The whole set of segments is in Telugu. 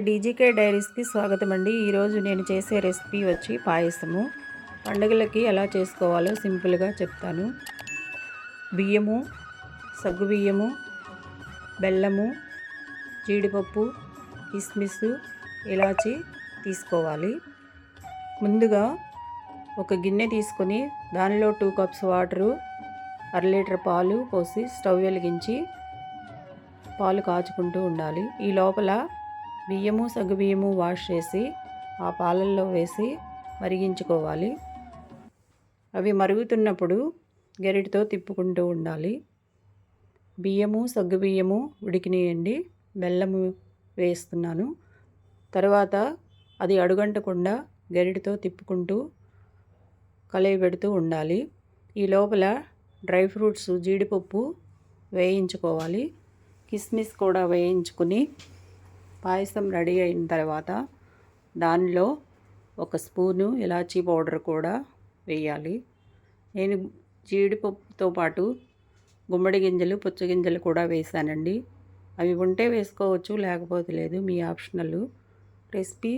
డీజీకే డైరీస్కి స్వాగతం అండి. ఈరోజు నేను చేసే రెసిపీ వచ్చి పాయసము. పండుగలకి ఎలా చేసుకోవాలో సింపుల్గా చెప్తాను. బియ్యము, సగ్గుబియ్యము, బెల్లము, జీడిపప్పు, కిస్మిస్, ఇలాచి తీసుకోవాలి. ముందుగా ఒక గిన్నె తీసుకొని దానిలో 2 కప్స్ వాటరు, 1/2 లీటర్ పాలు పోసి స్టవ్ వెలిగించి పాలు కాచుకుంటూ ఉండాలి. ఈ లోపల బియ్యము, సగ్గుబియ్యము వాష్ చేసి ఆ పాలల్లో వేసి మరిగించుకోవాలి. అవి మరుగుతున్నప్పుడు గరిటతో తిప్పుకుంటూ ఉండాలి. బియ్యము, సగ్గుబియ్యము ఉడికినాయండి. బెల్లము వేస్తున్నాను. తర్వాత అది అడుగంటకుండా గరిటతో తిప్పుకుంటూ కలయబెడుతూ ఉండాలి. ఈ లోపల డ్రై ఫ్రూట్స్, జీడిపప్పు వేయించుకోవాలి. కిస్మిస్ కూడా వేయించుకుని పాయసం రెడీ అయిన తర్వాత దానిలో 1 స్పూను ఇలాచీ పౌడర్ కూడా వేయాలి. నేను జీడిపప్పుతో పాటు గుమ్మడి గింజలు, పుచ్చగింజలు కూడా వేసానండి. అవి ఉంటే వేసుకోవచ్చు, లేకపోతే లేదు, మీ ఆప్షనల్. రెసిపీ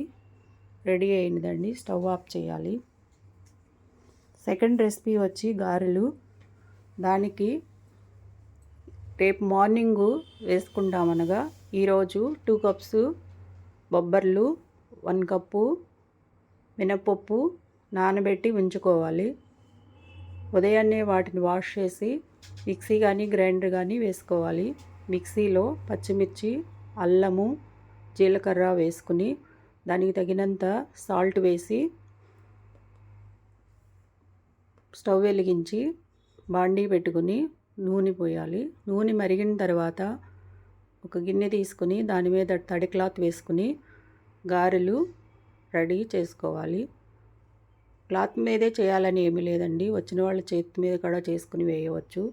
రెడీ అయిందండి. స్టవ్ ఆఫ్ చేయాలి. సెకండ్ రెసిపీ వచ్చి గారెలు. దానికి రేపు మార్నింగు వేసుకుంటామనగా ఈరోజు 2 కప్స్ బొబ్బర్లు, 1 కప్పు మినపప్పు నానబెట్టి ఉంచుకోవాలి. ఉదయాన్నే వాటిని వాష్ చేసి మిక్సీ కానీ గ్రైండర్ కానీ వేసుకోవాలి. మిక్సీలో పచ్చిమిర్చి, అల్లము, జీలకర్ర వేసుకుని దానికి తగినంత సాల్ట్ వేసి స్టవ్ వెలిగించి బాండీ పెట్టుకుని నూనె పోయాలి. నూనె మరిగిన తర్వాత ఒక గిన్నె తీసుకుని దాని మీద తడి క్లాత్ వేసుకుని గారెలు రెడీ చేసుకోవాలి. క్లాత్ మీదే చేయాలని ఏమీ లేదండి, వచ్చిన వాళ్ళ చేతి మీద కూడా చేసుకుని వేయవచ్చు.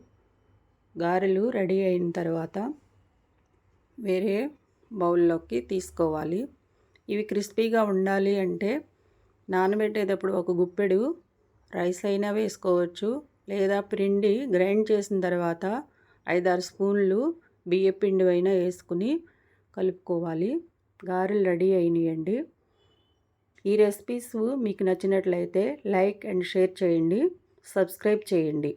గారెలు రెడీ అయిన తర్వాత వేరే బౌల్లోకి తీసుకోవాలి. ఇవి క్రిస్పీగా ఉండాలి అంటే నానబెట్టేటప్పుడు ఒక గుప్పెడు రైస్ అయినా వేసుకోవచ్చు, లేదా పిండి గ్రైండ్ చేసిన తర్వాత 5-6 స్పూన్లు బియ్యపిండి అయినా వేసుకుని కలుపుకోవాలి. గారెలు రెడీ అయినాయండి. ఈ రెసిపీస్ మీకు నచ్చినట్లయితే లైక్ అండ్ షేర్ చేయండి, సబ్స్క్రైబ్ చేయండి.